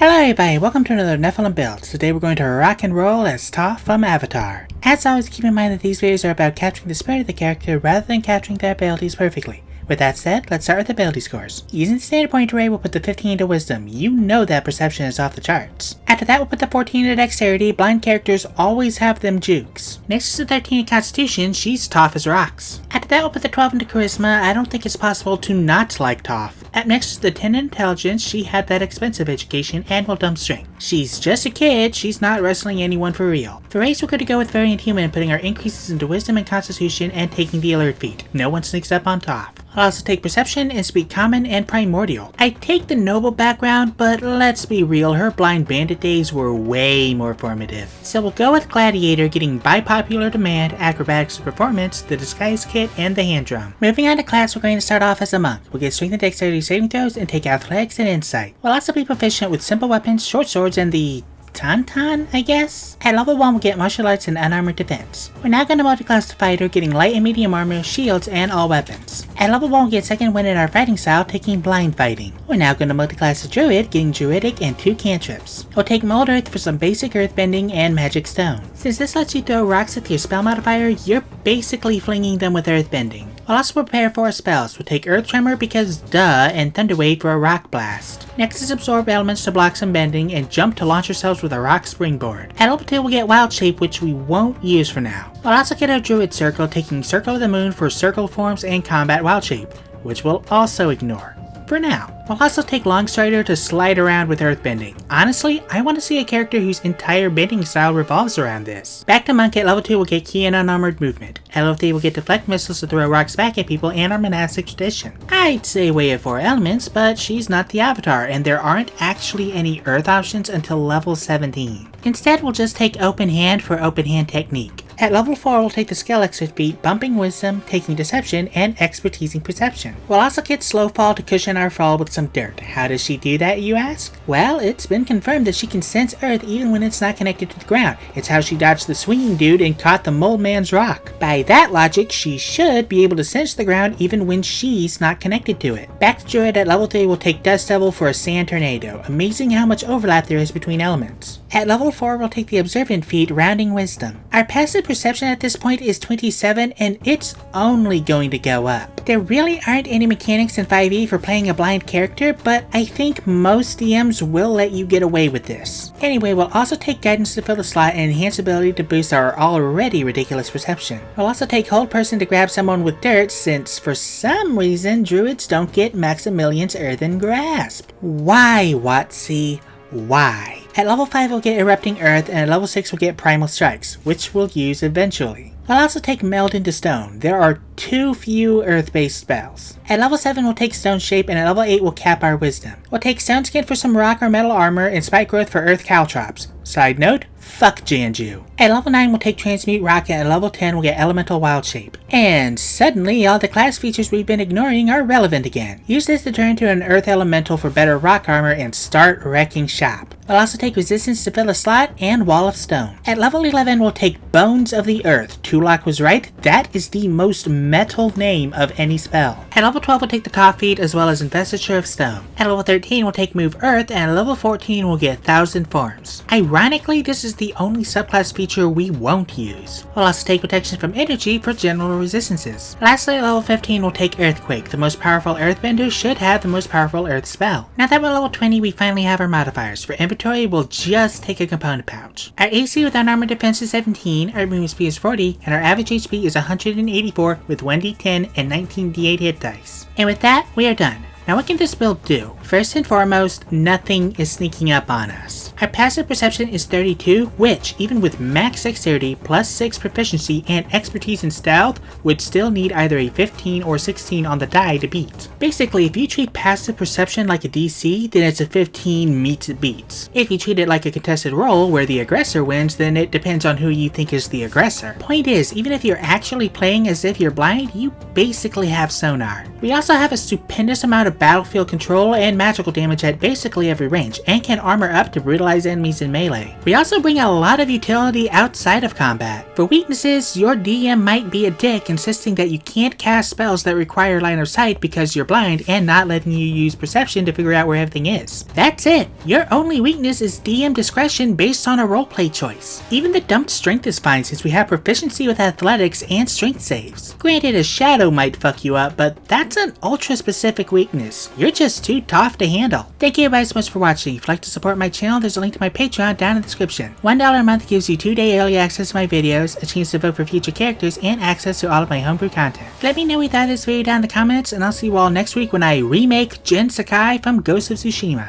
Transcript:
Hello everybody, welcome to another Nephilim build. Today we're going to rock and roll as Toph from Avatar. As always, keep in mind that these videos are about capturing the spirit of the character rather than capturing their abilities perfectly. With that said, let's start with ability scores. Using the standard point array, we'll put the 15 into Wisdom. You know that perception is off the charts. After that, we'll put the 14 into Dexterity. Blind characters always have them jukes. Next is the 13 in Constitution. She's tough as rocks. After that, we'll put the 12 into Charisma. I don't think it's possible to not like Toph. Up next is the 10 in Intelligence. She had that expensive education and will dump strength. She's just a kid. She's not wrestling anyone for real. For race, we're going to go with Variant Human, putting our increases into Wisdom and Constitution and taking the Alert feat. No one sneaks up on Toph. I'll also take Perception and Speak Common and Primordial. I take the Noble background, but let's be real, her Blind Bandit days were way more formative. So we'll go with Gladiator, getting by popular demand, Acrobatics and Performance, the Disguise Kit, and the Hand Drum. Moving on to class, we're going to start off as a Monk. We'll get Strength and Dexterity saving throws and take Athletics and Insight. We'll also be proficient with simple weapons, short swords, and the Tauntaun, I guess? At level 1, we'll get Martial Arts and Unarmored Defense. We're now going to multi-class to Fighter, getting Light and Medium Armor, Shields, and all weapons. At level 1, we'll get Second Wind in our fighting style, taking Blind Fighting. We're now going to multi-class to Druid, getting Druidic and 2 cantrips. We'll take Mold Earth for some basic Earthbending and Magic Stone. Since this lets you throw rocks with your spell modifier, you're basically flinging them with Earthbending. We'll also prepare for our spells. We'll take Earth Tremor because duh, and Thunder Wave for a Rock Blast. Next is Absorb Elements to block some bending, and Jump to launch ourselves with a Rock Springboard. At level 2, we'll get Wild Shape, which we won't use for now. We'll also get our Druid Circle, taking Circle of the Moon for Circle Forms and Combat Wild Shape, which we'll also ignore. For now. We'll also take Longstrider to slide around with Earthbending. Honestly, I want to see a character whose entire bending style revolves around this. Back to Monk. At level 2, we'll get Key and Unarmored Movement. At level 3, we'll get Deflect Missiles to throw rocks back at people and our Monastic Tradition. I'd say Way of 4 Elements, but she's not the Avatar, and there aren't actually any Earth options until level 17. Instead, we'll just take Open Hand for Open Hand Technique. At level 4, we'll take the Skill Expert feat, Bumping Wisdom, taking Deception, and Expertising Perception. We'll also get Slow Fall to cushion our fall with some dirt. How does she do that, you ask? Well, it's been confirmed that she can sense Earth even when it's not connected to the ground. It's how she dodged the swinging dude and caught the Mold Man's rock. By that logic, she should be able to sense the ground even when she's not connected to it. Back to Druid. At level 3, we'll take Dust Devil for a Sand Tornado. Amazing how much overlap there is between elements. At level 4, we'll take the Observant feat, Rounding Wisdom. Our passive perception at this point is 27, and it's only going to go up. There really aren't any mechanics in 5e for playing a blind character, but I think most DMs will let you get away with this. Anyway, we'll also take Guidance to fill the slot and Enhance ability to boost our already ridiculous perception. We'll also take Hold Person to grab someone with dirt, since for some reason Druids don't get Maximilian's Earthen Grasp. Why, Watsy? Why? At level 5, we'll get Erupting Earth, and at level 6, we'll get Primal Strikes, which we'll use eventually. We'll also take Meld into Stone. There are too few Earth-based spells. At level 7, we'll take Stone Shape, and at level 8, we'll cap our Wisdom. We'll take Stone Skin for some Rock or Metal Armor, and Spike Growth for Earth Caltrops. Side note, fuck Janju. At level 9, we'll take Transmute Rock, and at level 10, we'll get Elemental Wild Shape. And suddenly, all the class features we've been ignoring are relevant again. Use this to turn to an Earth Elemental for better Rock Armor and start wrecking shop. We'll also take Resistance to fill a slot and Wall of Stone. At level 11, we'll take Bones of the Earth. Tulak was right, that is the most metal name of any spell. At level 12, we'll take the Toph feat as well as Investiture of Stone. At level 13, we'll take Move Earth, and at level 14, we'll get Thousand Forms. Ironically, this is the only subclass feature we won't use. We'll also take Protection from Energy for general resistances. Lastly, at level 15, we'll take Earthquake. The most powerful Earthbender should have the most powerful Earth spell. Now that we're level 20, we finally have our modifiers. For inventory, we'll just take a component pouch. Our AC with Unarmored Defense is 17, our movement speed is 40, and our average HP is 184 with 1d10 and 19d8 hit dice. And with that, we are done. Now what can this build do? First and foremost, nothing is sneaking up on us. Our passive perception is 32, which, even with max dexterity plus 6 proficiency and expertise in stealth, would still need either a 15 or 16 on the die to beat. Basically, if you treat passive perception like a DC, then it's a 15 meets it beats. If you treat it like a contested roll where the aggressor wins, then it depends on who you think is the aggressor. Point is, even if you're actually playing as if you're blind, you basically have sonar. We also have a stupendous amount of battlefield control and magical damage at basically every range, and can armor up to brutalize enemies in melee. We also bring a lot of utility outside of combat. For weaknesses, your DM might be a dick insisting that you can't cast spells that require line of sight because you're blind and not letting you use perception to figure out where everything is. That's it! Your only weakness is DM discretion based on a roleplay choice. Even the dumped strength is fine since we have proficiency with athletics and strength saves. Granted, a shadow might fuck you up, but that's an ultra specific weakness. You're just too tough to handle. Thank you guys so much for watching. If you'd like to support my channel, there's a link to my Patreon down in the description. $1 a month gives you 2-day early access to my videos, a chance to vote for future characters, and access to all of my homebrew content. Let me know what you thought of this video down in the comments, and I'll see you all next week when I remake Jin Sakai from Ghost of Tsushima.